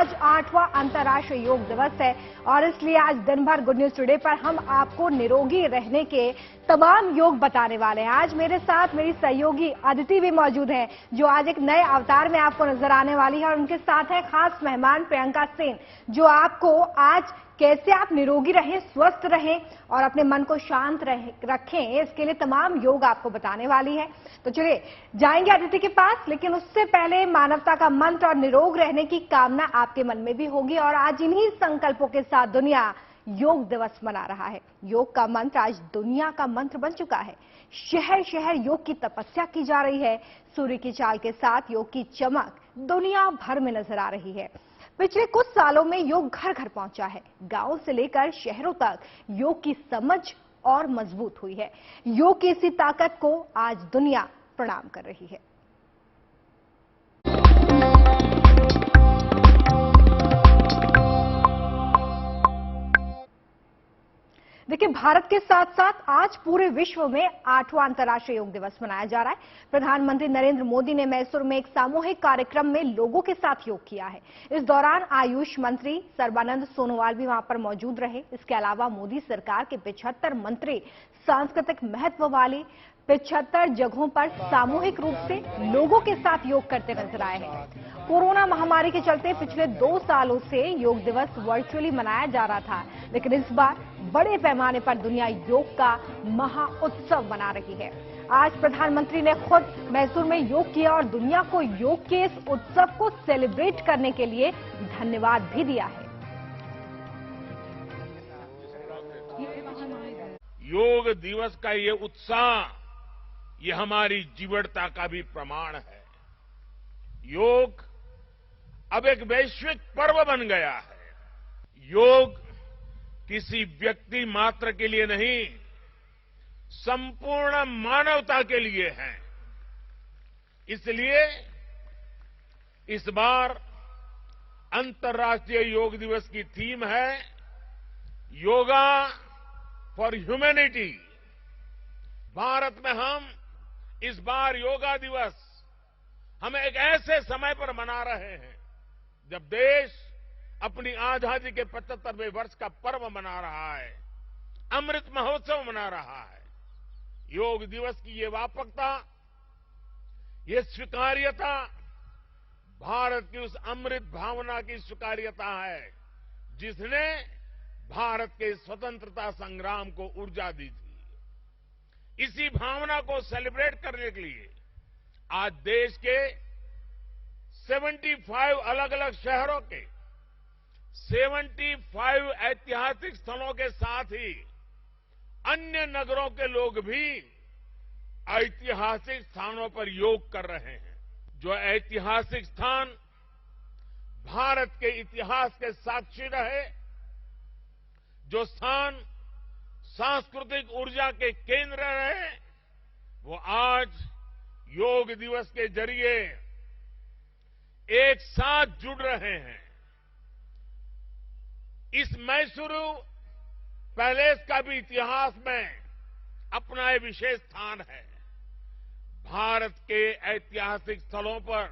आज 8वां अंतर्राष्ट्रीय योग दिवस है और इसलिए आज दिन भर गुड न्यूज टुडे पर हम आपको निरोगी रहने के तमाम योग बताने वाले हैं। आज मेरे साथ मेरी सहयोगी अदिति भी मौजूद है जो आज एक नए अवतार में आपको नजर आने वाली है और उनके साथ है खास मेहमान प्रियंका सेन जो आपको आज कैसे आप निरोगी रहें, स्वस्थ रहें और अपने मन को शांत रखें, इसके लिए तमाम योग आपको बताने वाली है। तो चलिए जाएंगे अदिति के पास, लेकिन उससे पहले मानवता का मंत्र और निरोग रहने की कामना आपके मन में भी होगी और आज इन्हीं संकल्पों के साथ दुनिया योग दिवस मना रहा है। योग का मंत्र आज दुनिया का मंत्र बन चुका है। शहर शहर योग की तपस्या की जा रही है। सूर्य की चाल के साथ योग की चमक दुनिया भर में नजर आ रही है। पिछले कुछ सालों में योग घर घर पहुंचा है। गांव से लेकर शहरों तक योग की समझ और मजबूत हुई है। योग की इसी ताकत को आज दुनिया प्रणाम कर रही है। देखिए, भारत के साथ साथ आज पूरे विश्व में 8वां अंतर्राष्ट्रीय योग दिवस मनाया जा रहा है। प्रधानमंत्री नरेंद्र मोदी ने मैसूर में एक सामूहिक कार्यक्रम में लोगों के साथ योग किया है। इस दौरान आयुष मंत्री सर्बानंद सोनोवाल भी वहां पर मौजूद रहे। इसके अलावा मोदी सरकार के 75 मंत्री सांस्कृतिक महत्व वाली 75 जगहों पर सामूहिक रूप से लोगों के साथ योग करते नजर आए हैं। कोरोना महामारी के चलते पिछले 2 सालों से योग दिवस वर्चुअली मनाया जा रहा था, लेकिन इस बार बड़े पैमाने पर दुनिया योग का महा उत्सव मना रही है। आज प्रधानमंत्री ने खुद मैसूर में योग किया और दुनिया को योग के इस उत्सव को सेलिब्रेट करने के लिए धन्यवाद भी दिया है। योग दिवस का ये उत्साह, ये हमारी जीवटता का भी प्रमाण है। योग अब एक वैश्विक पर्व बन गया है। योग किसी व्यक्ति मात्र के लिए नहीं, संपूर्ण मानवता के लिए है। इसलिए इस बार अंतर्राष्ट्रीय योग दिवस की थीम है योगा फॉर ह्यूमैनिटी। भारत में हम इस बार योगा दिवस हम एक ऐसे समय पर मना रहे हैं जब देश अपनी आजादी के 75वें वर्ष का पर्व मना रहा है, अमृत महोत्सव मना रहा है। योग दिवस की ये व्यापकता, ये स्वीकार्यता भारत की उस अमृत भावना की स्वीकार्यता है जिसने भारत के स्वतंत्रता संग्राम को ऊर्जा दी थी। इसी भावना को सेलिब्रेट करने के लिए आज देश के 75 अलग अलग शहरों के 75 ऐतिहासिक स्थलों के साथ ही अन्य नगरों के लोग भी ऐतिहासिक स्थानों पर योग कर रहे हैं। जो ऐतिहासिक स्थान भारत के इतिहास के साक्षी रहे, जो स्थान सांस्कृतिक ऊर्जा के केंद्र रहे, वो आज योग दिवस के जरिए एक साथ जुड़ रहे हैं। इस मैसूरू पैलेस का भी इतिहास में अपना एक विशेष स्थान है। भारत के ऐतिहासिक स्थलों पर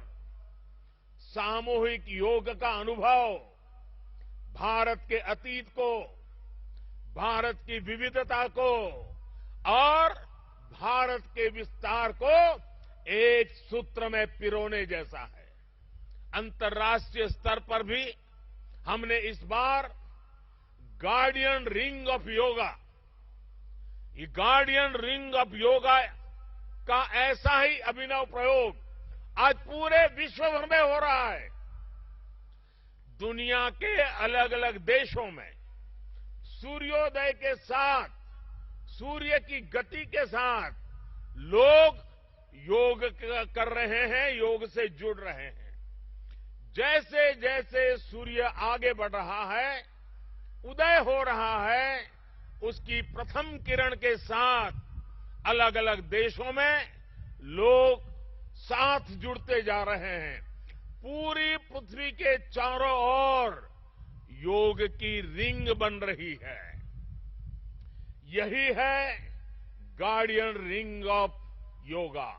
सामूहिक योग का अनुभव भारत के अतीत को, भारत की विविधता को और भारत के विस्तार को एक सूत्र में पिरोने जैसा है। अंतर्राष्ट्रीय स्तर पर भी हमने इस बार गार्डियन रिंग ऑफ योगा, ये गार्डियन रिंग ऑफ योगा का ऐसा ही अभिनव प्रयोग आज पूरे विश्व भर में हो रहा है। दुनिया के अलग अलग देशों में सूर्योदय के साथ, सूर्य की गति के साथ लोग योग कर रहे हैं, योग से जुड़ रहे हैं। जैसे जैसे सूर्य आगे बढ़ रहा है, उदय हो रहा है, उसकी प्रथम किरण के साथ अलग अलग देशों में लोग साथ जुड़ते जा रहे हैं। पूरी पृथ्वी के चारों ओर योग की रिंग बन रही है। यही है गार्डियन रिंग ऑफ योगा।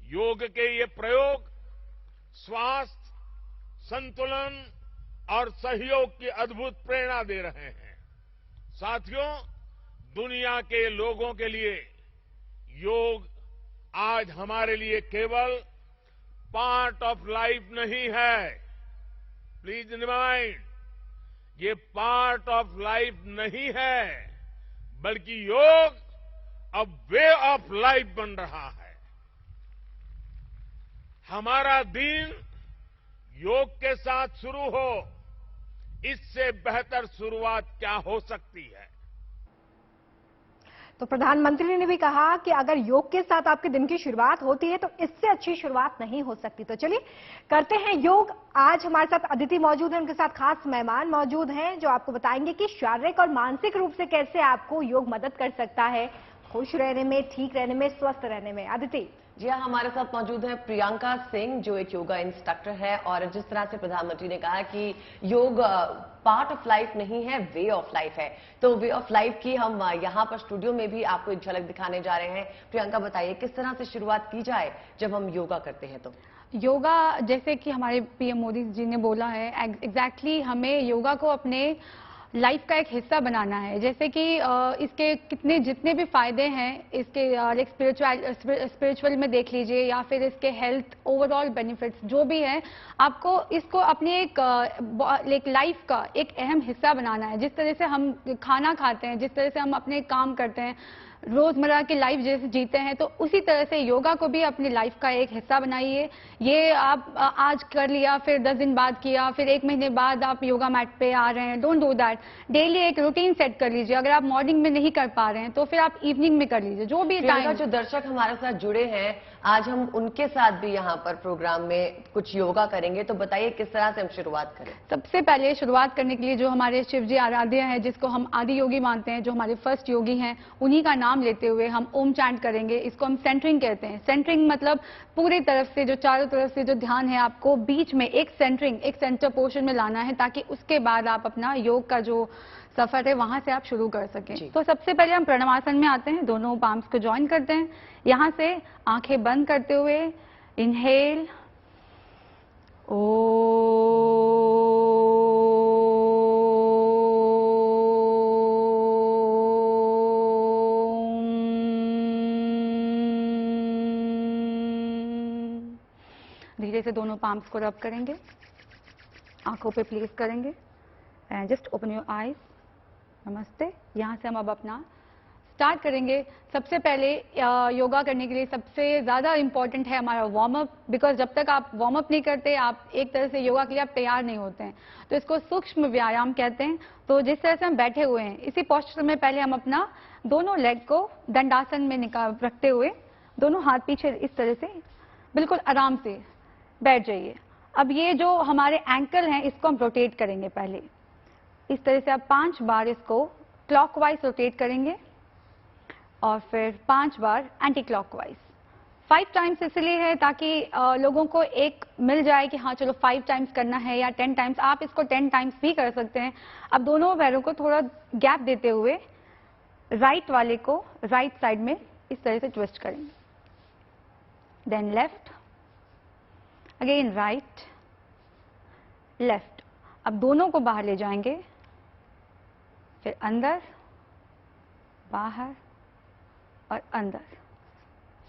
योग के ये प्रयोग स्वास्थ्य, संतुलन और सहयोग की अद्भुत प्रेरणा दे रहे हैं। साथियों, दुनिया के लोगों के लिए योग आज हमारे लिए केवल पार्ट ऑफ लाइफ नहीं है। प्लीज रिमाइंड, ये पार्ट ऑफ लाइफ नहीं है, बल्कि योग अब वे ऑफ लाइफ बन रहा है। हमारा दिन योग के साथ शुरू हो, इससे बेहतर शुरुआत क्या हो सकती है। तो प्रधानमंत्री ने भी कहा कि अगर योग के साथ आपके दिन की शुरुआत होती है तो इससे अच्छी शुरुआत नहीं हो सकती। तो चलिए करते हैं योग। आज हमारे साथ अदिति मौजूद है, उनके साथ खास मेहमान मौजूद हैं जो आपको बताएंगे कि शारीरिक और मानसिक रूप से कैसे आपको योग मदद कर सकता है खुश रहने में, ठीक रहने में, स्वस्थ रहने में। अदिति जी हाँ, हमारे साथ मौजूद है प्रियंका सिंह जो एक योगा इंस्ट्रक्टर है। और जिस तरह से प्रधानमंत्री ने कहा कि योग पार्ट ऑफ लाइफ नहीं है, वे ऑफ लाइफ है, तो वे ऑफ लाइफ की हम यहाँ पर स्टूडियो में भी आपको एक झलक दिखाने जा रहे हैं। प्रियंका बताइए किस तरह से शुरुआत की जाए जब हम योगा करते हैं। तो योगा, जैसे कि हमारे पीएम मोदी जी ने बोला है, एग्जैक्टली हमें योगा को अपने लाइफ का एक हिस्सा बनाना है। जैसे कि इसके जितने भी फायदे हैं इसके, लाइक स्पिरिचुअल में देख लीजिए या फिर इसके हेल्थ ओवरऑल बेनिफिट्स जो भी है, आपको इसको अपने एक लाइफ का एक अहम हिस्सा बनाना है। जिस तरह से हम खाना खाते हैं, जिस तरह से हम अपने काम करते हैं, रोजमर्रा की लाइफ जैसे जीते हैं, तो उसी तरह से योगा को भी अपनी लाइफ का एक हिस्सा बनाइए। ये आप आज कर लिया, फिर 10 दिन बाद किया, फिर 1 महीने बाद आप योगा मैट पे आ रहे हैं, डोंट डू दैट। डेली एक रूटीन सेट कर लीजिए। अगर आप मॉर्निंग में नहीं कर पा रहे हैं तो फिर आप इवनिंग में कर लीजिए, जो भी टाइम। जो दर्शक हमारे साथ जुड़े हैं, आज हम उनके साथ भी यहाँ पर प्रोग्राम में कुछ योगा करेंगे, तो बताइए किस तरह से हम शुरुआत करें। सबसे पहले शुरुआत करने के लिए जो हमारे शिव जी आराध्य हैं, जिसको हम आदि योगी मानते हैं, जो हमारे फर्स्ट योगी हैं, उन्हीं का नाम लेते हुए हम ओम चैंट करेंगे। इसको हम सेंटरिंग कहते हैं। सेंटरिंग मतलब पूरी तरफ से, जो चारों तरफ से जो ध्यान है, आपको बीच में एक सेंटर पोर्शन में लाना है, ताकि उसके बाद आप अपना योग का जो सफर है वहां से आप शुरू कर सकें। तो सबसे पहले हम प्रणवासन में आते हैं। दोनों पाम्स को ज्वाइन करते हैं। यहां से आंखें बंद करते हुए इनहेल, धीरे से दोनों पाम्स को रब करेंगे, आंखों पे प्लेस करेंगे and just open your eyes. नमस्ते। यहाँ से हम अब अपना स्टार्ट करेंगे। सबसे पहले योगा करने के लिए सबसे ज़्यादा इम्पॉर्टेंट है हमारा वार्म अप, बिकॉज जब तक आप वार्म अप नहीं करते, आप एक तरह से योगा के लिए आप तैयार नहीं होते हैं। तो इसको सूक्ष्म व्यायाम कहते हैं। तो जिस तरह से हम बैठे हुए हैं, इसी पोस्चर में पहले हम अपना दोनों लेग को दंडासन में रखते हुए दोनों हाथ पीछे इस तरह से बिल्कुल आराम से बैठ जाइए। अब ये जो हमारे एंकल हैं, इसको हम रोटेट करेंगे। पहले इस तरह से आप 5 बार इसको क्लॉकवाइज रोटेट करेंगे और फिर 5 बार एंटी क्लॉकवाइज। 5 टाइम्स इसलिए है ताकि लोगों को एक मिल जाए कि हाँ चलो 5 टाइम्स करना है या 10 टाइम्स। आप इसको 10 टाइम्स भी कर सकते हैं। अब दोनों पैरों को थोड़ा गैप देते हुए राइट वाले को राइट साइड में इस तरह से ट्विस्ट करेंगे, then left, again right, left. अब दोनों को बाहर ले जाएंगे, फिर अंदर, बाहर और अंदर।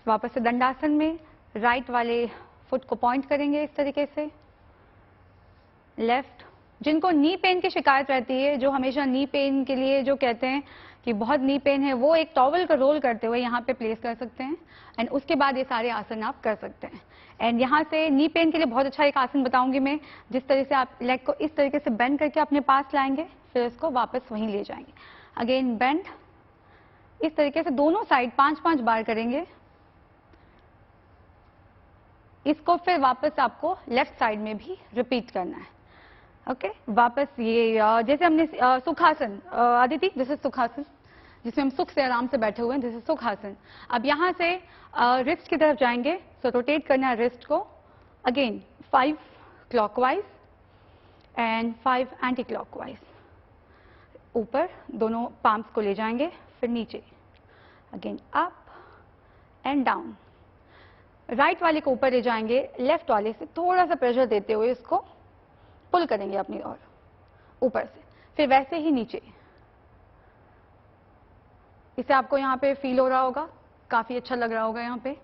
वापस से दंडासन में राइट वाले फुट को पॉइंट करेंगे इस तरीके से, लेफ्ट। जिनको नी पेन की शिकायत रहती है, जो हमेशा नी पेन के लिए जो कहते हैं कि बहुत नी पेन है, वो एक टॉवल का रोल करते हुए यहाँ पे प्लेस कर सकते हैं एंड उसके बाद ये सारे आसन आप कर सकते हैं। एंड यहाँ से नी पेन के लिए बहुत अच्छा एक आसन बताऊंगी मैं। जिस तरह से आप लेग को इस तरीके से बेंड करके अपने पास लाएंगे, फिर इसको वापस वहीं ले जाएंगे। अगेन बेंड, इस तरीके से दोनों साइड 5-5 बार करेंगे। इसको फिर वापस आपको लेफ्ट साइड में भी रिपीट करना है। ओके, वापस ये जैसे हमने सुखासन, अदिति दिस इज सुखासन, जिसमें हम सुख से आराम से बैठे हुए हैं, दिस इज सुखासन। अब यहाँ से रिस्ट की तरफ जाएंगे, सो रोटेट करना है रिस्ट को। Again 5 clockwise and 5 anti clockwise. ऊपर दोनों पाम्स को ले जाएंगे, फिर नीचे, again up and down. Right वाले को ऊपर ले जाएंगे, लेफ्ट वाले से थोड़ा सा प्रेशर देते हुए इसको पुल करेंगे अपनी ओर ऊपर से, फिर वैसे ही नीचे। इसे आपको यहाँ पे फील हो रहा होगा, काफी अच्छा लग रहा होगा यहाँ पे।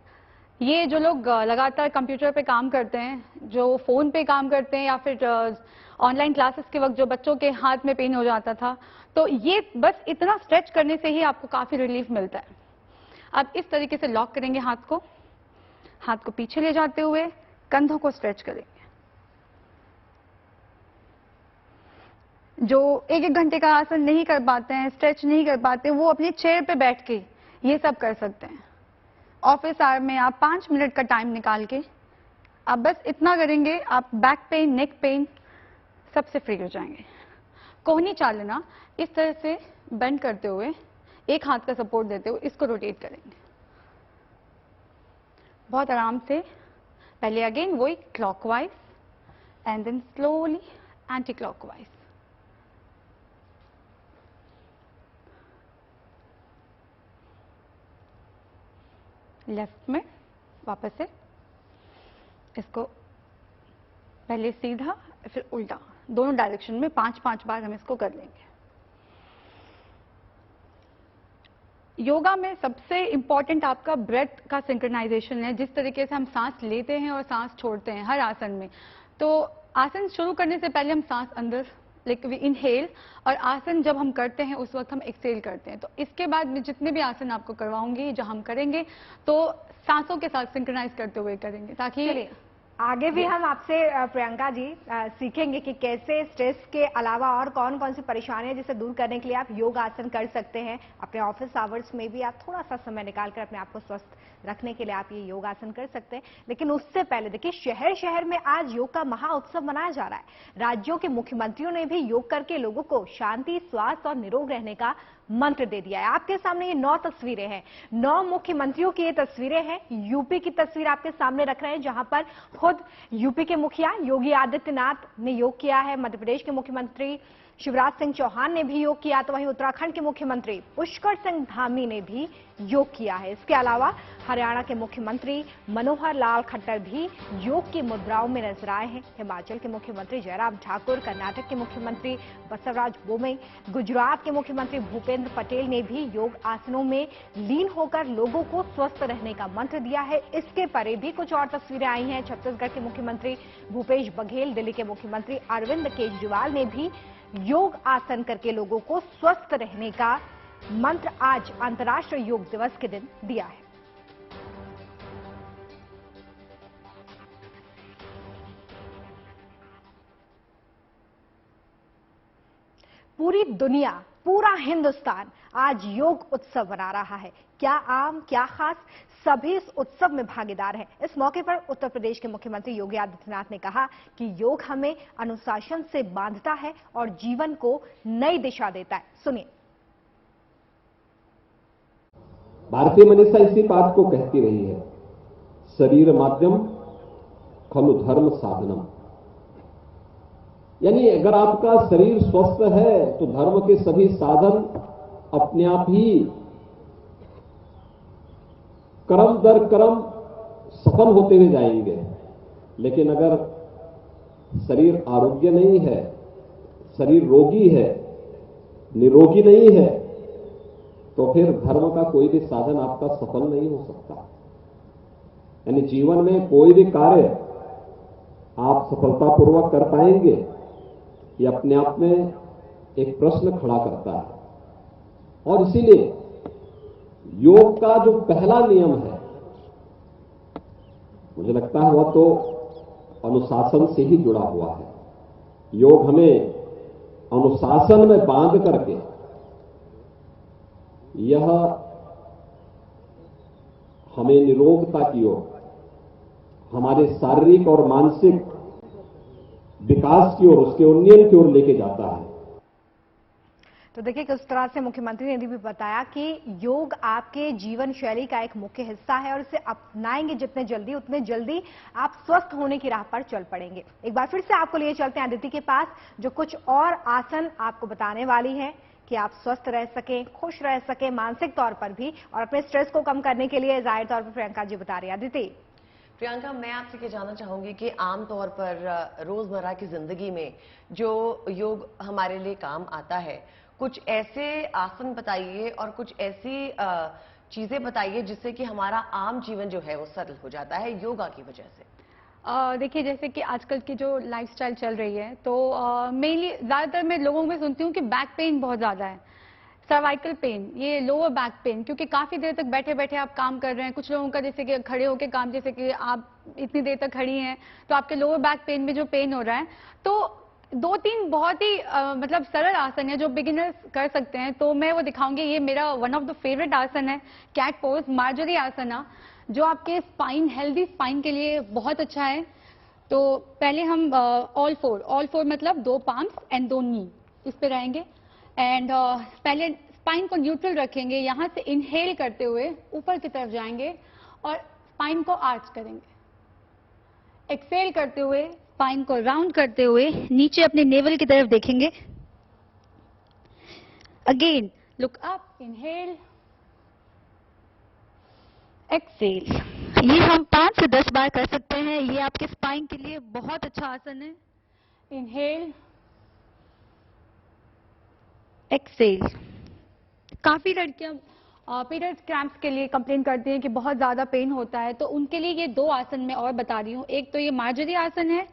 ये जो लोग लगातार कंप्यूटर पे काम करते हैं, जो फोन पे काम करते हैं, या फिर ऑनलाइन क्लासेस के वक्त जो बच्चों के हाथ में पेन हो जाता था, तो ये बस इतना स्ट्रेच करने से ही आपको काफी रिलीफ मिलता है। अब इस तरीके से लॉक करेंगे हाथ को पीछे ले जाते हुए कंधों को स्ट्रेच करेंगे। जो एक घंटे का आसन नहीं कर पाते हैं, स्ट्रेच नहीं कर पाते, वो अपनी चेयर पे बैठ के ये सब कर सकते हैं। ऑफिस आवर में आप 5 मिनट का टाइम निकाल के आप बस इतना करेंगे, आप बैक पेन, नेक पेन सबसे फ्री हो जाएंगे। कोहनी चालना, इस तरह से बेंड करते हुए एक हाथ का सपोर्ट देते हुए इसको रोटेट करेंगे बहुत आराम से। पहले अगेन वही clockwise and then slowly anticlockwise. Left में वापस से इसको पहले सीधा फिर उल्टा, दोनों डायरेक्शन में 5-5 बार हम इसको कर लेंगे। योगा में सबसे इंपॉर्टेंट आपका ब्रेथ का सिंक्रोनाइजेशन है, जिस तरीके से हम सांस लेते हैं और सांस छोड़ते हैं हर आसन में। तो आसन शुरू करने से पहले हम सांस अंदर लाइक वी इनहेल, और आसन जब हम करते हैं उस वक्त हम एक्सेल करते हैं। तो इसके बाद में जितने भी आसन आपको करवाऊंगी, जो हम करेंगे तो सांसों के साथ सिंक्रोनाइज करते हुए करेंगे, ताकि आगे भी हम आपसे प्रियंका जी सीखेंगे कि कैसे स्ट्रेस के अलावा और कौन कौन सी परेशानियां जिसे दूर करने के लिए आप योग आसन कर सकते हैं। अपने ऑफिस आवर्स में भी आप थोड़ा सा समय निकालकर अपने आप को स्वस्थ रखने के लिए आप ये योग आसन कर सकते हैं। लेकिन उससे पहले देखिए, शहर शहर में आज योग का महा उत्सव मनाया जा रहा है। राज्यों के मुख्यमंत्रियों ने भी योग करके लोगों को शांति, स्वास्थ्य और निरोग रहने का मंत्र दे दिया है। आपके सामने ये 9 तस्वीरें हैं, 9 मुख्यमंत्रियों की ये तस्वीरें हैं। यूपी की तस्वीर आपके सामने रख रहे हैं, जहां पर खुद यूपी के मुखिया योगी आदित्यनाथ ने योग किया है। मध्य प्रदेश के मुख्यमंत्री शिवराज सिंह चौहान ने भी योग किया, तो वहीं उत्तराखंड के मुख्यमंत्री पुष्कर सिंह धामी ने भी योग किया है। इसके अलावा हरियाणा के मुख्यमंत्री मनोहर लाल खट्टर भी योग की मुद्राओं में नजर आए हैं। हिमाचल के मुख्यमंत्री जयराम ठाकुर, कर्नाटक के मुख्यमंत्री बसवराज बोमई, गुजरात के मुख्यमंत्री भूपेंद्र पटेल ने भी योग आसनों में लीन होकर लोगों को स्वस्थ रहने का मंत्र दिया है। इसके परे भी कुछ और तस्वीरें आई हैं। छत्तीसगढ़ के मुख्यमंत्री भूपेश बघेल, दिल्ली के मुख्यमंत्री अरविंद केजरीवाल ने भी योग आसन करके लोगों को स्वस्थ रहने का मंत्र आज अंतर्राष्ट्रीय योग दिवस के दिन दिया है। पूरी दुनिया, पूरा हिंदुस्तान आज योग उत्सव मना रहा है। क्या आम, क्या खास, सभी इस उत्सव में भागीदार हैं। इस मौके पर उत्तर प्रदेश के मुख्यमंत्री योगी आदित्यनाथ ने कहा कि योग हमें अनुशासन से बांधता है और जीवन को नई दिशा देता है। सुनिए। भारतीय मनीषा इसी बात को कहती रही है, शरीर माध्यम खलु धर्म साधनम। यानी अगर आपका शरीर स्वस्थ है तो धर्म के सभी साधन अपने आप ही कर्म दर कर्म सफल होते हुए जाएंगे। लेकिन अगर शरीर आरोग्य नहीं है, शरीर रोगी है, निरोगी नहीं है, तो फिर धर्म का कोई भी साधन आपका सफल नहीं हो सकता। यानी जीवन में कोई भी कार्य आप सफलतापूर्वक कर पाएंगे, ये अपने आप में एक प्रश्न खड़ा करता है। और इसीलिए योग का जो पहला नियम है, मुझे लगता है वह तो अनुशासन से ही जुड़ा हुआ है। योग हमें अनुशासन में बांध करके यह हमें निरोगता की ओर, हमारे शारीरिक और मानसिक विकास की ओर, उसके उन्नयन की ओर लेके जाता है। तो देखिए किस तरह से मुख्यमंत्री ने भी बताया कि योग आपके जीवन शैली का एक मुख्य हिस्सा है और इसे अपनाएंगे जितने जल्दी, उतने जल्दी आप स्वस्थ होने की राह पर चल पड़ेंगे। एक बार फिर से आपको लिए चलते हैं अदिति के पास, जो कुछ और आसन आपको बताने वाली है कि आप स्वस्थ रह सकें, खुश रह सकें मानसिक तौर पर भी, और अपने स्ट्रेस को कम करने के लिए जाहिर तौर पर प्रियंका जी बता रही है। अदिति। प्रियंका, मैं आपसे ये जानना चाहूंगी कि आमतौर पर रोजमर्रा की जिंदगी में जो योग हमारे लिए काम आता है, कुछ ऐसे आसन बताइए और कुछ ऐसी चीजें बताइए जिससे कि हमारा आम जीवन जो है वो सरल हो जाता है योगा की वजह से। देखिए, जैसे कि आजकल की जो लाइफस्टाइल चल रही है, तो मेनली ज़्यादातर मैं लोगों में सुनती हूँ कि बैक पेन बहुत ज़्यादा है, सर्वाइकल पेन, ये लोअर बैक पेन, क्योंकि काफ़ी देर तक बैठे बैठे आप काम कर रहे हैं। कुछ लोगों का जैसे कि खड़े होकर काम, जैसे कि आप इतनी देर तक खड़ी हैं तो आपके लोअर बैक पेन में जो पेन हो रहा है, तो 2-3 बहुत ही मतलब सरल आसन है जो बिगिनर्स कर सकते हैं, तो मैं वो दिखाऊंगी। ये मेरा वन ऑफ द फेवरेट आसन है, कैट पोज, मार्जरी आसना, जो आपके स्पाइन, हेल्दी स्पाइन के लिए बहुत अच्छा है। तो पहले हम ऑल फोर मतलब 2 पाम्स एंड 2 नी इस पे रहेंगे एंड पहले स्पाइन को न्यूट्रल रखेंगे। यहाँ से इनहेल करते हुए ऊपर की तरफ जाएंगे और स्पाइन को आर्च करेंगे। एक्सेल करते हुए स्पाइन को राउंड करते हुए नीचे अपने नेवल की तरफ देखेंगे। Again look up, inhale, exhale. ये हम 5 से 10 बार कर सकते हैं। ये आपके स्पाइन के लिए बहुत अच्छा आसन है। Inhale, exhale. काफी लड़कियां पीरियड्स क्रैम्प्स के लिए कंप्लेन करती हैं कि बहुत ज्यादा पेन होता है, तो उनके लिए ये 2 आसन मैं और बता रही हूँ। एक तो ये मार्जरी आसन है,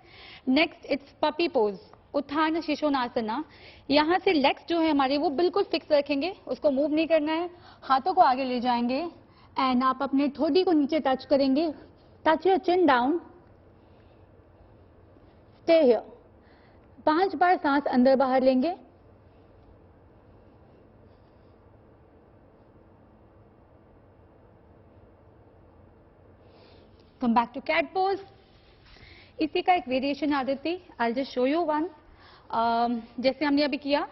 नेक्स्ट इट्स पपी पोज, उत्थान शिशोनासना। यहाँ से लेग्स जो है हमारे वो बिल्कुल फिक्स रखेंगे, उसको मूव नहीं करना है। हाथों को आगे ले जाएंगे एंड आप अपने ठोडी को नीचे टच करेंगे। Touch your chin down, stay here. 5 बार सांस अंदर बाहर लेंगे। Come back to cat pose. इसी का एक variation Aditya, I just show you one. जैसे हमने अभी किया,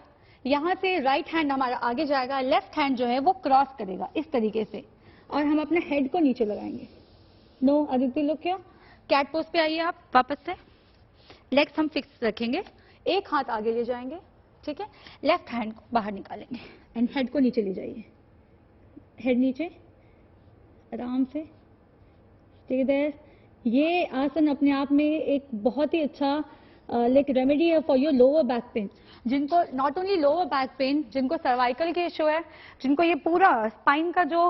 यहां से राइट हैंड हमारा आगे जाएगा, लेफ्ट हैंड जो है वो क्रॉस करेगा इस तरीके से, और हम अपने हेड को नीचे लगाएंगे। No Aditya, look here. Cat pose पे आइए आप वापस से। लेग्स हम फिक्स रखेंगे, एक हाथ आगे ले जाएंगे, ठीक है। लेफ्ट हैंड को बाहर निकालेंगे एंड हेड को नीचे ले जाइए। हेड नीचे, आराम से, स्टे देयर। ये आसन अपने आप में एक बहुत ही अच्छा लाइक रेमेडी है for your lower back pain. जिनको not only lower back pain, जिनको सर्वाइकल के इश्यू है, जिनको ये पूरा स्पाइन का जो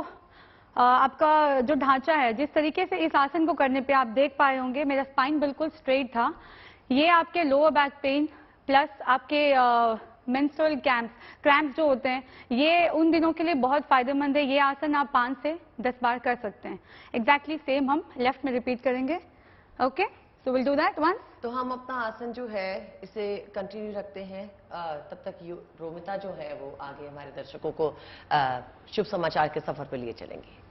आपका जो ढांचा है, जिस तरीके से इस आसन को करने पे आप देख पाए होंगे मेरा स्पाइन बिल्कुल स्ट्रेट था, ये आपके लोअर बैक पेन प्लस आपके मेंस्ट्रुअल क्रैम्प्स जो होते हैं, ये उन दिनों के लिए बहुत फायदेमंद है। ये आसन आप 5 से 10 बार कर सकते हैं। एग्जैक्टली सेम हम लेफ्ट में रिपीट करेंगे। Okay, so will do that once. तो हम अपना आसन जो है इसे कंटिन्यू रखते हैं, तब तक रोमिता जो है वो आगे हमारे दर्शकों को शुभ समाचार के सफर पर लिए चलेंगे।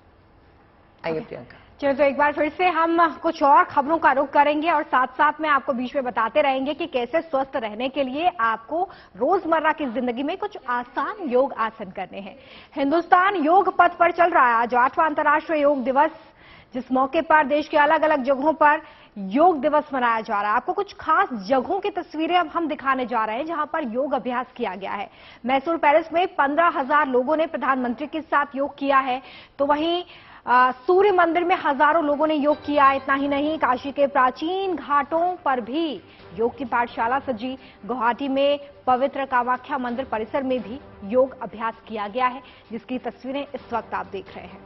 आइए प्रियंका। चलो, तो एक बार फिर से हम कुछ और खबरों का रुख करेंगे और साथ साथ में आपको बीच में बताते रहेंगे कि कैसे स्वस्थ रहने के लिए आपको रोजमर्रा की जिंदगी में कुछ आसान योग आसन करने हैं। हिंदुस्तान योग पथ पर चल रहा है। आज 8वां अंतर्राष्ट्रीय योग दिवस, जिस मौके पर देश के अलग अलग जगहों पर योग दिवस मनाया जा रहा है। आपको कुछ खास जगहों की तस्वीरें अब हम दिखाने जा रहे हैं जहां पर योग अभ्यास किया गया है। मैसूर पैलेस में 15,000 लोगों ने प्रधानमंत्री के साथ योग किया है, तो वहीं सूर्य मंदिर में हजारों लोगों ने योग किया। इतना ही नहीं, काशी के प्राचीन घाटों पर भी योग की पाठशाला सजी। गुवाहाटी में पवित्र कामाख्या मंदिर परिसर में भी योग अभ्यास किया गया है, जिसकी तस्वीरें इस वक्त आप देख रहे हैं।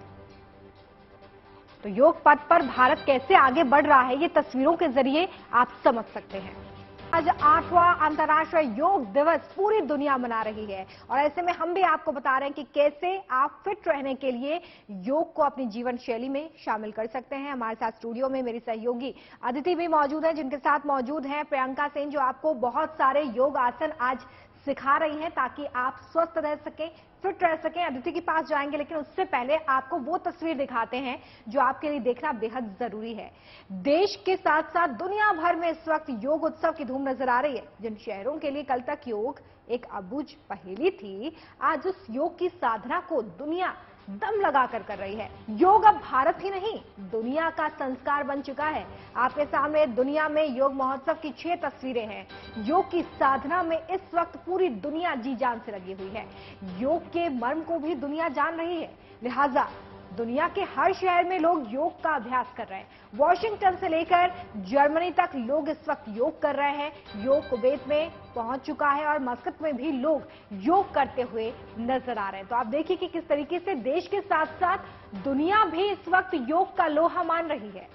तो योग पथ पर भारत कैसे आगे बढ़ रहा है, ये तस्वीरों के जरिए आप समझ सकते हैं। आज 8वां अंतर्राष्ट्रीय योग दिवस पूरी दुनिया मना रही है और ऐसे में हम भी आपको बता रहे हैं कि कैसे आप फिट रहने के लिए योग को अपनी जीवन शैली में शामिल कर सकते हैं। हमारे साथ स्टूडियो में मेरी सहयोगी अदिति भी मौजूद है, जिनके साथ मौजूद है प्रियंका सेन, जो आपको बहुत सारे योग आसन आज सिखा रही हैं ताकि आप स्वस्थ रह सकें, फिट रह सकें। अदिति के पास जाएंगे, लेकिन उससे पहले आपको वो तस्वीर दिखाते हैं जो आपके लिए देखना बेहद जरूरी है। देश के साथ साथ दुनिया भर में इस वक्त योग उत्सव की धूम नजर आ रही है। जिन शहरों के लिए कल तक योग एक अबूझ पहेली थी, आज उस योग की साधना को दुनिया दम लगाकर कर रही है। योग अब भारत ही नहीं, दुनिया का संस्कार बन चुका है। आपके सामने दुनिया में योग महोत्सव की 6 तस्वीरें हैं। योग की साधना में इस वक्त पूरी दुनिया जी जान से लगी हुई है। योग के मर्म को भी दुनिया जान रही है, लिहाजा दुनिया के हर शहर में लोग योग का अभ्यास कर रहे हैं। वॉशिंगटन से लेकर जर्मनी तक लोग इस वक्त योग कर रहे हैं। योग कुवैत में पहुंच चुका है और मस्कत में भी लोग योग करते हुए नजर आ रहे हैं। तो आप देखिए कि किस तरीके से देश के साथ साथ दुनिया भी इस वक्त योग का लोहा मान रही है।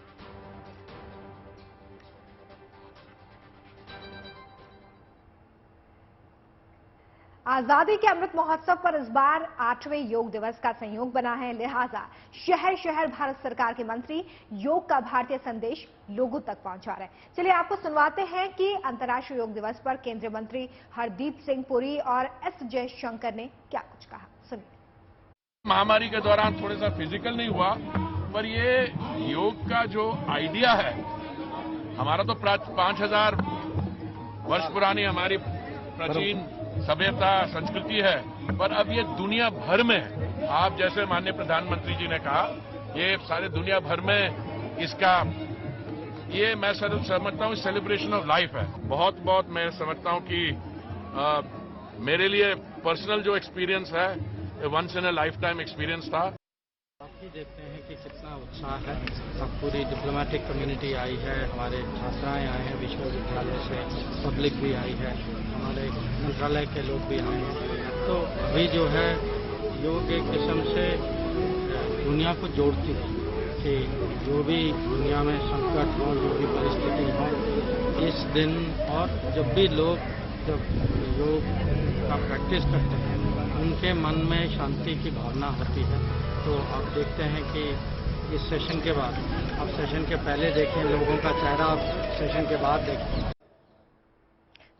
आजादी के अमृत महोत्सव पर इस बार 8वें योग दिवस का संयोग बना है, लिहाजा शहर शहर भारत सरकार के मंत्री योग का भारतीय संदेश लोगों तक पहुंचा रहे हैं। चलिए आपको सुनवाते हैं कि अंतर्राष्ट्रीय योग दिवस पर केंद्रीय मंत्री हरदीप सिंह पुरी और एस जयशंकर ने क्या कुछ कहा, सुनिए। महामारी के दौरान थोड़ा सा फिजिकल नहीं हुआ, पर ये योग का जो आइडिया है, हमारा तो 5000 वर्ष पुरानी हमारी प्राचीन सभ्यता संस्कृति है, पर अब ये दुनिया भर में है। आप जैसे माननीय प्रधानमंत्री जी ने कहा, ये सारे दुनिया भर में इसका ये मैं समझता हूँ सेलिब्रेशन ऑफ लाइफ है। बहुत बहुत मैं समझता हूँ कि मेरे लिए पर्सनल जो एक्सपीरियंस है, once in a lifetime experience था। आप ही देखते हैं कि कितना उत्साह है। अब पूरी डिप्लोमेटिक कम्युनिटी आई है, हमारे छात्राएं आए हैं विश्वविद्यालय से, पब्लिक भी आई है, हमारे मंत्रालय के लोग भी आए हैं। तो अभी जो है योग एक किस्म से दुनिया को जोड़ती है कि जो भी दुनिया में संकट हो, जो भी परिस्थिति हो, इस दिन और जब भी लोग जब योग का प्रैक्टिस करते हैं, उनके मन में शांति की भावना होती है। तो आप देखते हैं कि इस सेशन के बाद, आप सेशन के पहले देखें लोगों का चेहरा, आप सेशन के बाद देखें।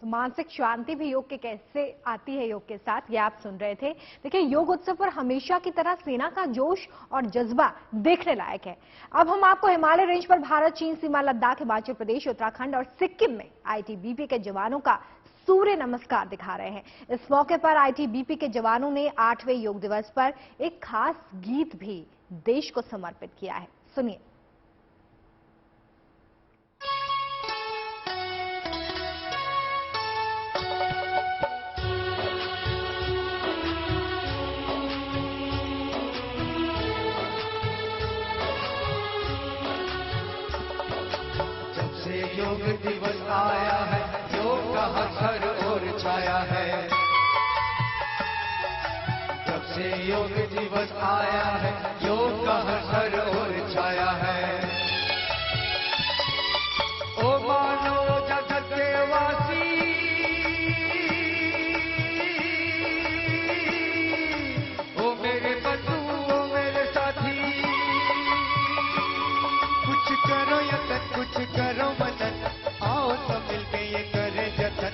तो मानसिक शांति भी योग के कैसे आती है योग के साथ, ये आप सुन रहे थे। देखिए, योग उत्सव पर हमेशा की तरह सेना का जोश और जज्बा देखने लायक है। अब हम आपको हिमालय रेंज पर भारत चीन सीमा, लद्दाख, हिमाचल प्रदेश, उत्तराखंड और सिक्किम में आईटीबीपी के जवानों का सूर्य नमस्कार दिखा रहे हैं। इस मौके पर आईटीबीपी के जवानों ने 8वें योग दिवस पर एक खास गीत भी देश को समर्पित किया है, सुनिए। जब से योग दिवस आया है, योग का हर ओर छाया है। जब से योग दिवस आया है, योग का हर ओर छाया है। ओ मानो जगत के वासी, ओ मेरे बंधु, ओ मेरे साथी, कुछ करो यतन, कुछ करो मदद, आओ सब मिलके ये करे जतन।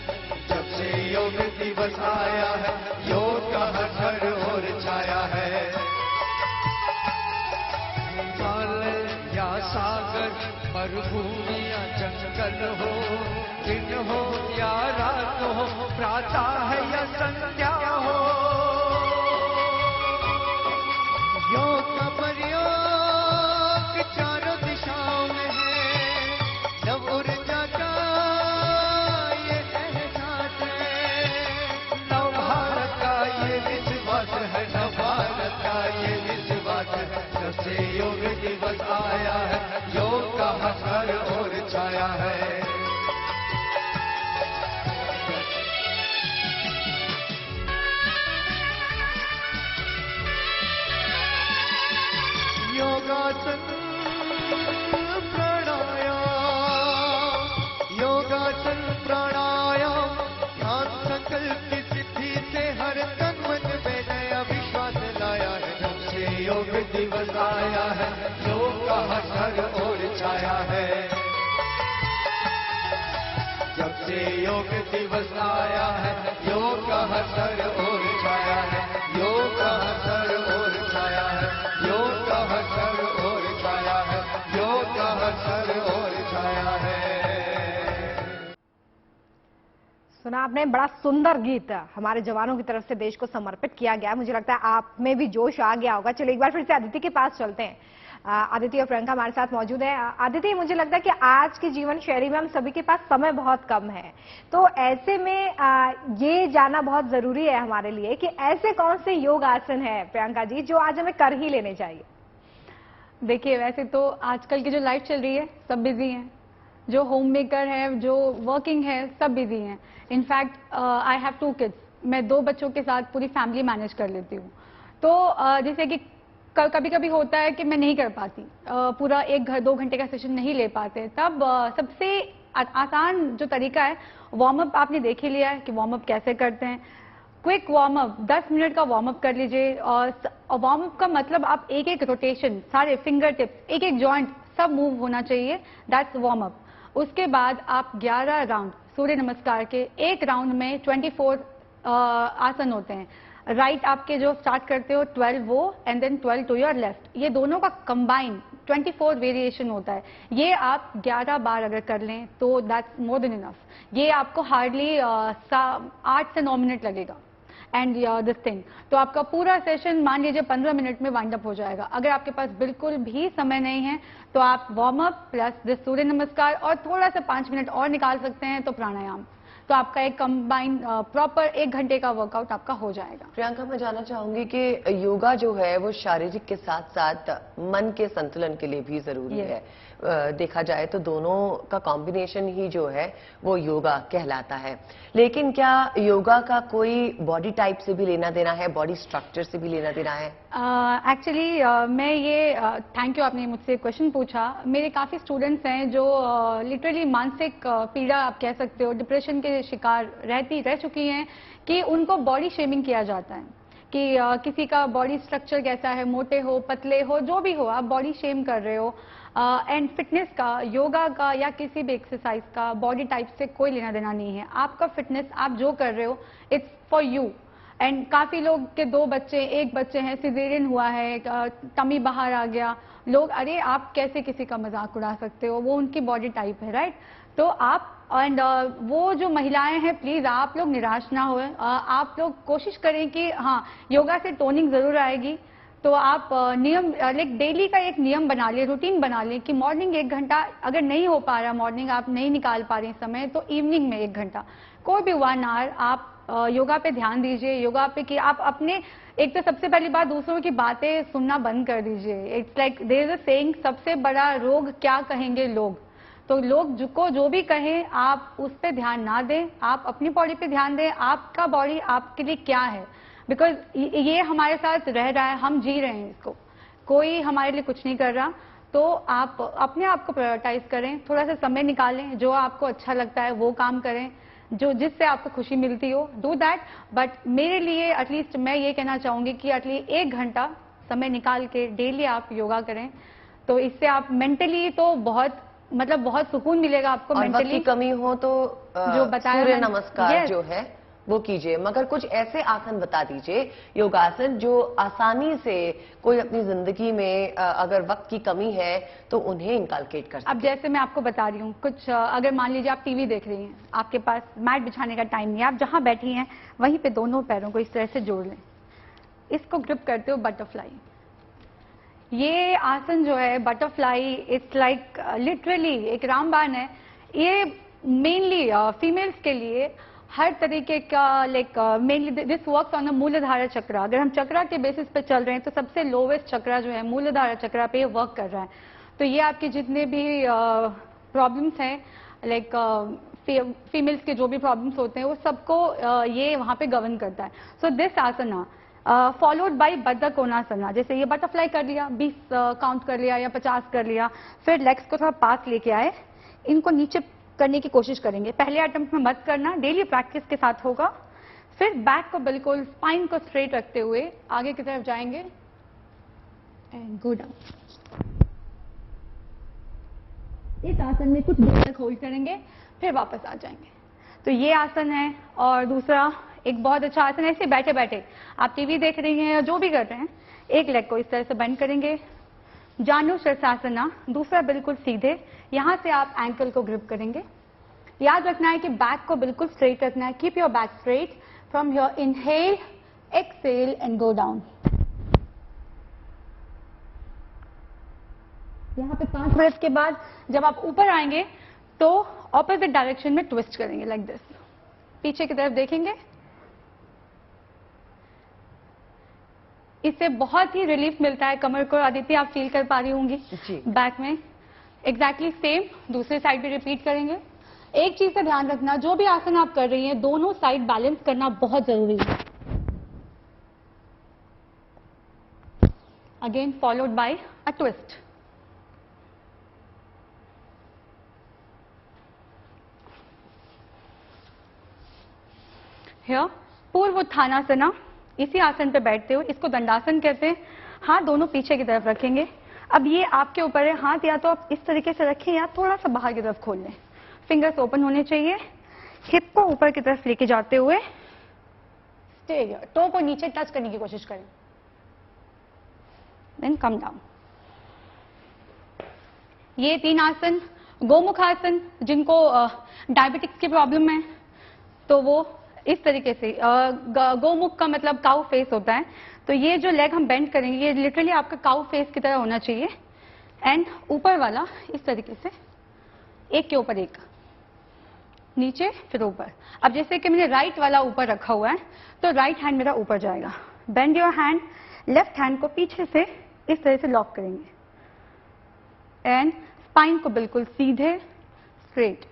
जब से योग दिवस आया है, योग का हर ओर छाया है। हिमालय या सागर, मरुभूमि या जंगल हो, दिन हो या रात हो, प्रातः है या संध्या हो, योग का प्रयोग चारों दिशाओं में है। नव ऊर्जा का ये एहसास है, नव भारत का ये विश्वास है, नव भारत का ये विश्वास है। जब से योग दिवस आया है, योग का हर ओर छाया है। योगासन प्राणायाम, योगासन प्राणायाम, ध्यान संकल्प की सिद्धि से हर तन मन में नया विश्वास लाया है। जब से योग दिवस आया है, योग का हर ओर छाया है। जब से योग दिवस आया है, योग का हर ओर छाया है, योग का हर ओर छाया है, योग का हर ओर छाया है, योग का हर ओर छाया है। सुना आपने, बड़ा सुंदर गीत हमारे जवानों की तरफ से देश को समर्पित किया गया। मुझे लगता है आप में भी जोश आ गया होगा। चलिए एक बार फिर से अदिति के पास चलते हैं। अदिति और प्रियंका हमारे साथ मौजूद है। अदिति, मुझे लगता है कि आज की जीवन शैली में हम सभी के पास समय बहुत कम है, तो ऐसे में ये जानना बहुत जरूरी है हमारे लिए कि ऐसे कौन से योग आसन है, प्रियंका जी, जो आज हमें कर ही लेने चाहिए। देखिए वैसे तो आजकल की जो लाइफ चल रही है सब बिजी हैं, जो होम मेकर है, जो वर्किंग है, सब बिजी हैं। इनफैक्ट आई हैव 2 किड्स, मैं 2 बच्चों के साथ पूरी फैमिली मैनेज कर लेती हूँ। तो जैसे कि कभी कभी होता है कि मैं नहीं कर पाती, पूरा 1-2 घंटे का सेशन नहीं ले पाते, तब सबसे आसान जो तरीका है वार्म अप आपने देख ही लिया है कि वार्म अप कैसे करते हैं। क्विक वार्म अप 10 मिनट का वार्म अप कर लीजिए। और वार्म अप का मतलब आप एक एक रोटेशन, सारे फिंगर टिप्स, एक एक जॉइंट सब मूव होना चाहिए, दैट्स वार्म अप। उसके बाद आप 11 राउंड सूर्य नमस्कार के, एक राउंड में 24 आसन होते हैं। राइट आपके जो स्टार्ट करते हो 12 वो and then 12 to your left, ये दोनों का कंबाइन 24 वेरिएशन होता है। ये आप 11 बार अगर कर लें तो दैट्स मोर देन इनफ। ये आपको हार्डली 8 से 9 मिनट लगेगा एंड दिस थिंग, तो आपका पूरा सेशन मान लीजिए 15 मिनट में वाइंड अप हो जाएगा। अगर आपके पास बिल्कुल भी समय नहीं है तो आप वार्म अप प्लस दिस सूर्य नमस्कार और थोड़ा सा 5 मिनट और निकाल सकते हैं तो प्राणायाम, तो आपका एक कंबाइन प्रॉपर 1 घंटे का वर्कआउट आपका हो जाएगा। प्रियंका, मैं जानना चाहूंगी कि योगा जो है वो शारीरिक के साथ साथ मन के संतुलन के लिए भी जरूरी है। देखा जाए तो दोनों का कॉम्बिनेशन ही जो है वो योगा कहलाता है। लेकिन क्या योगा का कोई बॉडी टाइप से भी लेना देना है, बॉडी स्ट्रक्चर से भी लेना देना है? एक्चुअली मैं ये थैंक यू, आपने मुझसे क्वेश्चन पूछा। मेरे काफ़ी स्टूडेंट्स हैं जो लिटरली मानसिक पीड़ा आप कह सकते हो, डिप्रेशन के शिकार रह चुकी हैं कि उनको बॉडी शेमिंग किया जाता है कि किसी का बॉडी स्ट्रक्चर कैसा है, मोटे हो पतले हो जो भी हो, आप बॉडी शेम कर रहे हो। एंड फिटनेस का, योगा का या किसी भी एक्सरसाइज का बॉडी टाइप से कोई लेना देना नहीं है। आपका फिटनेस आप जो कर रहे हो इट्स फॉर यू। एंड काफी लोग के 2 बच्चे, 1 बच्चे हैं, सिजेरियन हुआ है, टमी बाहर आ गया, लोग अरे आप कैसे किसी का मजाक उड़ा सकते हो, वो उनकी बॉडी टाइप है, राइट? तो आप एंड वो जो महिलाएं हैं प्लीज आप लोग निराश ना हो, आप लोग कोशिश करें कि हाँ योगा से टोनिंग जरूर आएगी। तो आप नियम लाइक डेली का एक नियम बना लें, रूटीन बना लें कि मॉर्निंग 1 घंटा, अगर नहीं हो पा रहा मॉर्निंग आप नहीं निकाल पा रहे समय तो इवनिंग में 1 घंटा, कोई भी 1 आवर आप योगा पे ध्यान दीजिए। योगा पे कि आप अपने, एक तो सबसे पहली बात दूसरों की बातें सुनना बंद कर दीजिए। It's like there is a saying, सबसे बड़ा रोग क्या कहेंगे लोग। तो लोग को जो भी कहें आप उस पर ध्यान ना दें, आप अपनी बॉडी पे ध्यान दें, आपका बॉडी आपके लिए क्या है। बिकॉज ये हमारे साथ रह रहा है, हम जी रहे हैं इसको, कोई हमारे लिए कुछ नहीं कर रहा। तो आप अपने आप को प्रायोरिटाइज करें, थोड़ा सा समय निकालें, जो आपको अच्छा लगता है वो काम करें, जो जिससे आपको खुशी मिलती हो, डू दैट। बट मेरे लिए एटलीस्ट मैं ये कहना चाहूंगी कि एटलीस्ट 1 घंटा समय निकाल के डेली आप योगा करें, तो इससे आप मेंटली तो बहुत सुकून मिलेगा आपको। और मेंटली वक्त की कमी हो तो जो बताया सूर्य नमस्कार yes. जो है वो कीजिए। मगर कुछ ऐसे आसन बता दीजिए, योगासन, जो आसानी से कोई अपनी जिंदगी में अगर वक्त की कमी है तो उन्हें इंकलकेट कर सके। अब जैसे मैं आपको बता रही हूँ कुछ, अगर मान लीजिए आप टीवी देख रही हैं, आपके पास मैट बिछाने का टाइम नहीं है, आप जहां बैठी हैं वहीं पे दोनों पैरों को इस तरह से जोड़ लें, इसको ग्रिप करते हो बटरफ्लाई। ये आसन जो है बटरफ्लाई, इट्स लाइक लिटरली एक रामबाण है। ये मेनली फीमेल्स के लिए हर तरीके का like mainly this works on the मूलाधार चक्र। अगर हम चक्रा के बेसिस पे चल रहे हैं तो सबसे लोवेस्ट चक्रा जो है मूलाधार चक्रा पे वर्क कर रहा है। तो ये आपके जितने भी प्रॉब्लम्स हैं, लाइक फीमेल्स के जो भी प्रॉब्लम्स होते हैं वो सबको ये वहां पे गवर्न करता है। So this asana followed by Baddha Konasana, जैसे ये बटरफ्लाई कर लिया, 20 काउंट कर लिया या 50 कर लिया, फिर लेग्स को थोड़ा पास लेके आए, इनको नीचे करने की कोशिश करेंगे। पहले अटेम्प्ट में मत करना, डेली प्रैक्टिस के साथ होगा। फिर बैक को बिल्कुल, स्पाइन को स्ट्रेट रखते हुए आगे की तरफ जाएंगे एंड गो डाउन। इस आसन में कुछ देर तक होल्ड करेंगे, फिर वापस आ जाएंगे। तो ये आसन है। और दूसरा एक बहुत अच्छा आसन है, ऐसे बैठे बैठे आप टीवी देख रही हैं या जो भी कर रहे हैं, एक लेग को इस तरह से बेंड करेंगे, जानु शीर्षासना, दूसरा बिल्कुल सीधे, यहां से आप एंकल को ग्रिप करेंगे। याद रखना है कि बैक को बिल्कुल स्ट्रेट रखना है, keep your back straight from your inhale, exhale and go down. यहां पे 5 मिनट के बाद जब आप ऊपर आएंगे तो ऑपोजिट डायरेक्शन में ट्विस्ट करेंगे लाइक दिस, पीछे की तरफ देखेंगे। इससे बहुत ही रिलीफ मिलता है कमर को। आदित्य आप फील कर पा रही होंगी जी। बैक में। एग्जैक्टली सेम दूसरे साइड भी रिपीट करेंगे। एक चीज का ध्यान रखना, जो भी आसन आप कर रही हैं दोनों साइड बैलेंस करना बहुत जरूरी है। Again followed by a twist. Here पूर्व उत्थानासना, इसी आसन पे बैठते हुए, इसको दंडासन कहते हैं। हाथ दोनों पीछे की तरफ रखेंगे। अब ये आपके ऊपर है, हाथ या तो आप इस तरीके से रखें या थोड़ा सा बाहर की तरफ खोल लें। फिंगर्स ओपन होने चाहिए। हिप को ऊपर की तरफ लेके जाते हुए स्टे हियर, टो को नीचे टच करने की कोशिश करें, देन कम डाउन। ये 3 आसन गोमुख आसन, जिनको डायबिटिक्स की प्रॉब्लम है तो वो इस तरीके से, गोमुख का मतलब काउ फेस होता है, तो ये जो लेग हम बेंड करेंगे ये लिटरली आपका काउ फेस की तरह होना चाहिए। एंड ऊपर वाला इस तरीके से, एक के ऊपर एक, नीचे फिर ऊपर। अब जैसे कि मैंने राइट वाला ऊपर रखा हुआ है तो राइट हैंड मेरा ऊपर जाएगा। Bend your hand, left hand को पीछे से इस तरह से लॉक करेंगे एंड स्पाइन को बिल्कुल सीधे स्ट्रेट।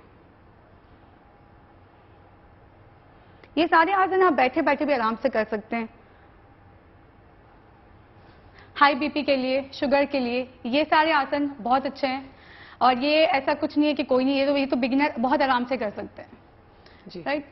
ये सारे आसन आप बैठे बैठे भी आराम से कर सकते हैं। हाई बीपी के लिए, शुगर के लिए ये सारे आसन बहुत अच्छे हैं। और ये ऐसा कुछ नहीं है कि कोई नहीं, ये तो बिगिनर बहुत आराम से कर सकते हैं जी, राइट।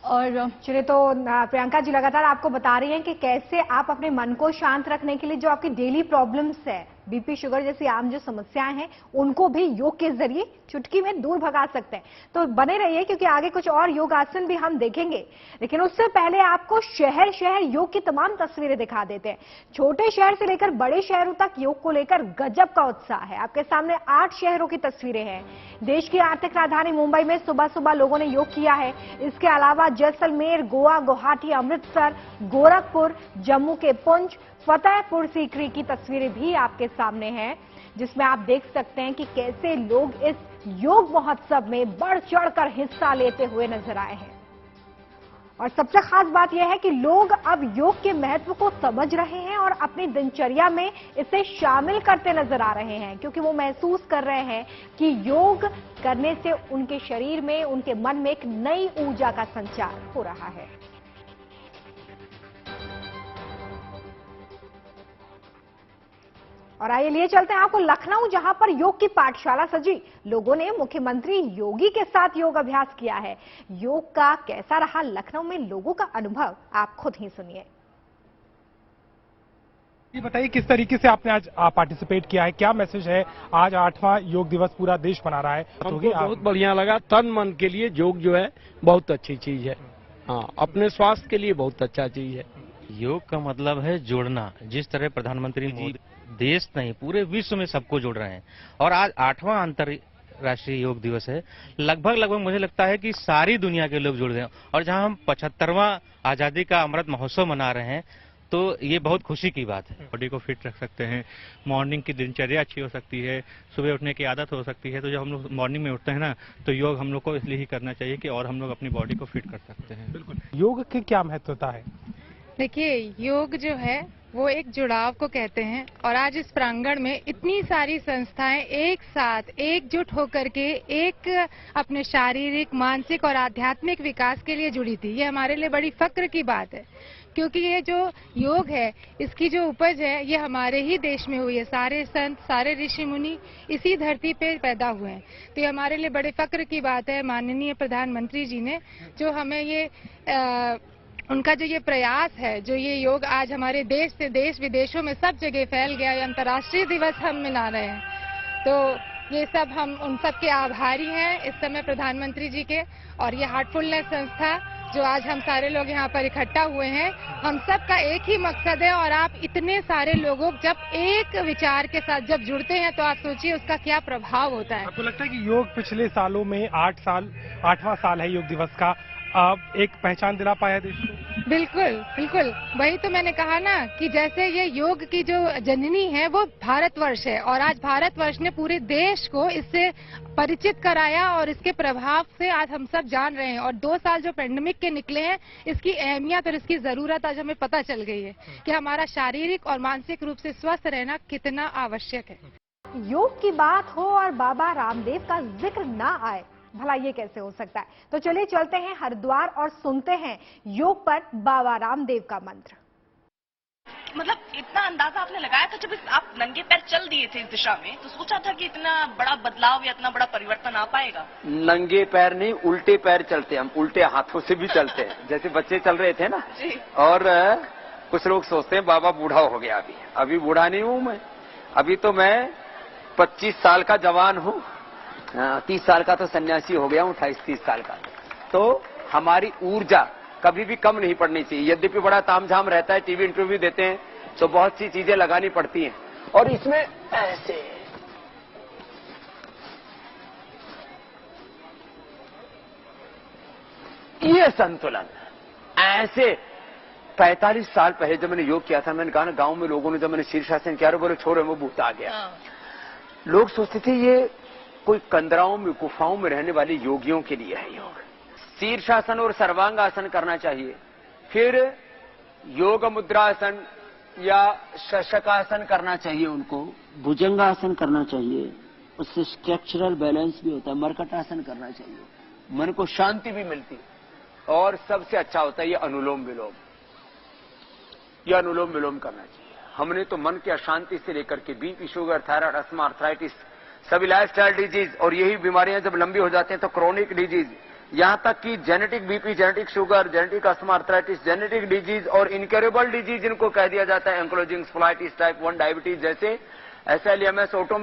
और चलिए, तो प्रियंका जी लगातार आपको बता रही हैं कि कैसे आप अपने मन को शांत रखने के लिए जो आपकी डेली प्रॉब्लम्स है, बीपी शुगर जैसी आम जो समस्याएं हैं, उनको भी योग के जरिए चुटकी में दूर भगा सकते हैं। तो बने रहिए क्योंकि आगे कुछ और योग आसन भी हम देखेंगे, लेकिन उससे पहले आपको शहर शहर योग की तमाम तस्वीरें दिखा देते हैं। छोटे शहर से लेकर बड़े शहरों तक योग को लेकर गजब का उत्साह है। आपके सामने 8 शहरों की तस्वीरें हैं। देश की आर्थिक राजधानी मुंबई में सुबह सुबह लोगों ने योग किया है। इसके अलावा जैसलमेर, गोवा, गुवाहाटी, अमृतसर, गोरखपुर, जम्मू के पुंछ, फतेहपुर सीकरी की तस्वीरें भी आपके सामने हैं, जिसमें आप देख सकते हैं कि कैसे लोग इस योग महोत्सव में बढ़ चढ़कर हिस्सा लेते हुए नजर आए हैं। और सबसे खास बात यह है कि लोग अब योग के महत्व को समझ रहे हैं और अपनी दिनचर्या में इसे शामिल करते नजर आ रहे हैं, क्योंकि वो महसूस कर रहे हैं कि योग करने से उनके शरीर में, उनके मन में एक नई ऊर्जा का संचार हो रहा है। और आइए लिए चलते हैं आपको लखनऊ, जहां पर योग की पाठशाला सजी। लोगों ने मुख्यमंत्री योगी के साथ योग अभ्यास किया है। योग का कैसा रहा लखनऊ में लोगों का अनुभव, आप खुद ही सुनिए। ये बताइए किस तरीके से आपने आज पार्टिसिपेट किया है, क्या मैसेज है? आज 8वां योग दिवस पूरा देश मना रहा है। हमको बहुत बढ़िया लगा। तन मन के लिए योग जो है बहुत अच्छी चीज है। हाँ, अपने स्वास्थ्य के लिए बहुत अच्छा चीज है। योग का मतलब है जोड़ना। जिस तरह प्रधानमंत्री मोदी देश नहीं पूरे विश्व में सबको जोड़ रहे हैं, और आज 8वां अंतर्राष्ट्रीय योग दिवस है। लगभग मुझे लगता है कि सारी दुनिया के लोग जुड़ गए हैं। और जहां हम 75वां आजादी का अमृत महोत्सव मना रहे हैं, तो ये बहुत खुशी की बात है। बॉडी को फिट रख सकते हैं, मॉर्निंग की दिनचर्या अच्छी हो सकती है, सुबह उठने की आदत हो सकती है। तो जब हम लोग मॉर्निंग में उठते हैं ना, तो योग हम लोग को इसलिए ही करना चाहिए कि और हम लोग अपनी बॉडी को फिट कर सकते हैं। बिल्कुल। योग की क्या महत्वता है? देखिए, योग जो है वो एक जुड़ाव को कहते हैं, और आज इस प्रांगण में इतनी सारी संस्थाएं एक साथ एकजुट होकर के एक अपने शारीरिक, मानसिक और आध्यात्मिक विकास के लिए जुड़ी थी। ये हमारे लिए बड़ी फक्र की बात है, क्योंकि ये जो योग है इसकी जो उपज है ये हमारे ही देश में हुई है। सारे संत, सारे ऋषि मुनि इसी धरती पे पैदा हुए हैं। तो ये हमारे लिए बड़े फक्र की बात है। माननीय प्रधानमंत्री जी ने जो हमें ये उनका जो ये प्रयास है, जो ये योग आज हमारे देश से देश विदेशों में सब जगह फैल गया, ये अंतर्राष्ट्रीय दिवस हम मना रहे हैं, तो ये सब हम उन सब के आभारी हैं इस समय प्रधानमंत्री जी के। और ये हार्टफुलनेस संस्था जो आज हम सारे लोग यहाँ पर इकट्ठा हुए हैं, हम सब का एक ही मकसद है। और आप इतने सारे लोगों जब एक विचार के साथ जब जुड़ते हैं तो आप सोचिए उसका क्या प्रभाव होता है। आपको लगता है कि योग पिछले सालों में 8वां साल है योग दिवस का, एक पहचान दिला पाया देश को? बिल्कुल बिल्कुल, वही तो मैंने कहा ना कि जैसे ये योग की जो जननी है वो भारतवर्ष है, और आज भारतवर्ष ने पूरे देश को इससे परिचित कराया और इसके प्रभाव से आज हम सब जान रहे हैं। और 2 साल जो पेंडेमिक के निकले हैं, इसकी अहमियत और इसकी जरूरत आज हमें पता चल गई है कि हमारा शारीरिक और मानसिक रूप से स्वस्थ रहना कितना आवश्यक है। योग की बात हो और बाबा रामदेव का जिक्र ना आए, भला ये कैसे हो सकता है? तो चलिए चलते हैं हरिद्वार और सुनते हैं योग पर बाबा रामदेव का मंत्र। मतलब इतना अंदाजा आपने लगाया था जब आप नंगे पैर चल दिए थे इस दिशा में, तो सोचा था कि इतना बड़ा बदलाव या इतना बड़ा परिवर्तन आ पाएगा? नंगे पैर नहीं, उल्टे पैर चलते, हम उल्टे हाथों से भी चलते हैं, जैसे बच्चे चल रहे थे ना। और कुछ लोग सोचते हैं बाबा बूढ़ा हो गया। अभी बूढ़ा नहीं हूं मैं, अभी तो मैं 25 साल का जवान हूं। 30 साल का तो सन्यासी हो गया हूं, 28-30 साल का। तो हमारी ऊर्जा कभी भी कम नहीं पड़नी चाहिए। यद्यपि बड़ा तामझाम रहता है, टीवी इंटरव्यू देते हैं तो बहुत सी चीजें लगानी पड़ती हैं, और इसमें ऐसे ये संतुलन ऐसे 45 साल पहले जब मैंने योग किया था, मैंने कहा ना गांव में लोगों ने जब मैंने शीर्षासन किया, बोले छोरे वो भूत आ गया। लोग सोचते थे ये कोई कंदराओं में गुफाओं में रहने वाले योगियों के लिए है योग। शीर्षासन और सर्वांगासन करना चाहिए, फिर योग मुद्रासन या शशकासन करना चाहिए, उनको भुजंगासन करना चाहिए, उससे स्ट्रक्चरल बैलेंस भी होता है। मरकटासन करना चाहिए, मन को शांति भी मिलती है। और सबसे अच्छा होता है ये अनुलोम विलोम, यह अनुलोम विलोम करना चाहिए। हमने तो मन की अशांति से लेकर के BP, sugar, thyroid, asthma, arthritis, सभी लाइफस्टाइल डिजीज, और यही बीमारियां जब लंबी हो जाती हैं तो क्रोनिक डिजीज, यहां तक कि genetic BP, genetic sugar, genetic asthma, arthritis, genetic disease और इनक्योरेबल डिजीज जिनको कह दिया जाता है, एंक्लोजिंग स्पोलाइटिस, टाइप 1 डायबिटीज जैसे, SLMS, ऑटो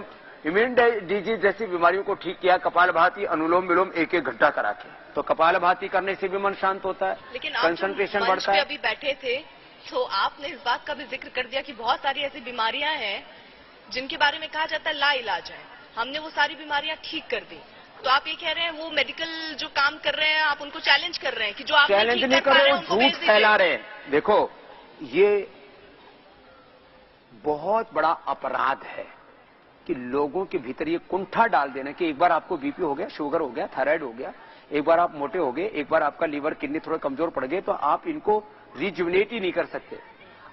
इम्यून डिजीज जैसी बीमारियों को ठीक किया कपालभाति, अनुलोम विलोम 1-1 घंटा करा के। तो कपालभाति करने से भी मन शांत होता है, कंसंट्रेशन बढ़ता है। अभी बैठे थे तो आपने इस बात का भी जिक्र कर दिया कि बहुत सारी ऐसी बीमारियां हैं जिनके बारे में कहा जाता है लाइलाज है, हमने वो सारी बीमारियां ठीक कर दी। तो आप ये कह रहे हैं वो मेडिकल जो काम कर रहे हैं आप उनको चैलेंज कर रहे हैं कि जो आप चैलेंज नहीं कर रहे, झूठ फैला रहे हैं। देखो ये बहुत बड़ा अपराध है कि लोगों के भीतर ये कुंठा डाल देना कि एक बार आपको बीपी हो गया, शुगर हो गया, थायराइड हो गया, एक बार आप मोटे हो गए, एक बार आपका लीवर किडनी थोड़े कमजोर पड़ गए, तो आप इनको रिजुविनेट ही नहीं कर सकते,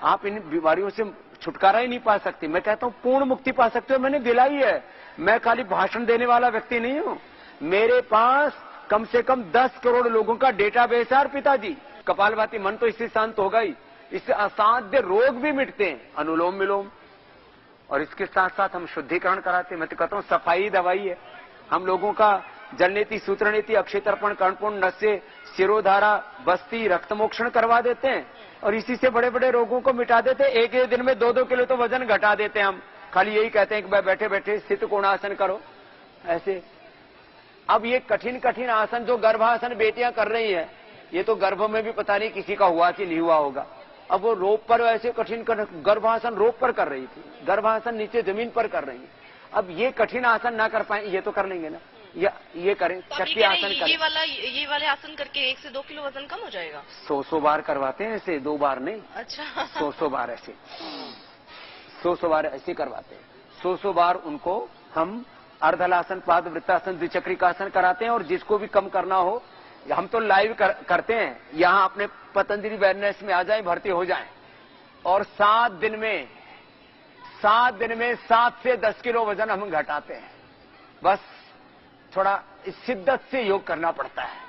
आप इन बीमारियों से छुटकारा ही नहीं पा सकते। मैं कहता हूं पूर्ण मुक्ति पा सकते हो, मैंने दिलाई है। मैं खाली भाषण देने वाला व्यक्ति नहीं हूं, मेरे पास कम से कम 10 करोड़ लोगों का डेटाबेस है। पिताजी कपालभाति, मन तो इससे शांत होगा ही, इससे असाध्य रोग भी मिटते हैं, अनुलोम विलोम, और इसके साथ साथ हम शुद्धिकरण कराते हैं। मैं तो कहता हूं सफाई दवाई है। हम लोगों का जलनेति, सूत्रनेति, अक्षय तर्पण, कर्णपुंड, नस्य, शिरोधारा, बस्ती, रक्तमोक्षण करवा देते हैं, और इसी से बड़े बड़े रोगों को मिटा देते हैं। एक दिन में 2-2 किलो तो वजन घटा देते हैं हम, खाली यही कहते हैं कि बैठे बैठे स्थित कोणासन करो ऐसे। अब ये कठिन कठिन आसन जो गर्भासन बेटियां कर रही हैं, ये तो गर्भ में भी पता नहीं किसी का हुआ कि नहीं हुआ होगा। अब वो रोप पर ऐसे कठिन गर्भासन रोप पर कर रही थी, गर्भासन नीचे जमीन पर कर रही है। अब ये कठिन आसन ना कर पाए, ये तो कर लेंगे ना, ये करें, शक्ति आसन करें। ये वाले आसन करके 1 से 2 किलो वजन कम हो जाएगा। 100 बार करवाते हैं ऐसे, 2 बार नहीं। अच्छा 100 बार ऐसे, 100 बार ऐसे करवाते हैं। 100 बार उनको हम अर्धलासन, पाद वृत्तासन, द्विचक्रिकासन कराते हैं। और जिसको भी कम करना हो, हम तो लाइव करते हैं, यहाँ अपने पतंजलि वेलनेस में आ जाए, भर्ती हो जाएं, और 7 दिन में 7 से 10 किलो वजन हम घटाते हैं। बस थोड़ा शिद्दत से योग करना पड़ता है।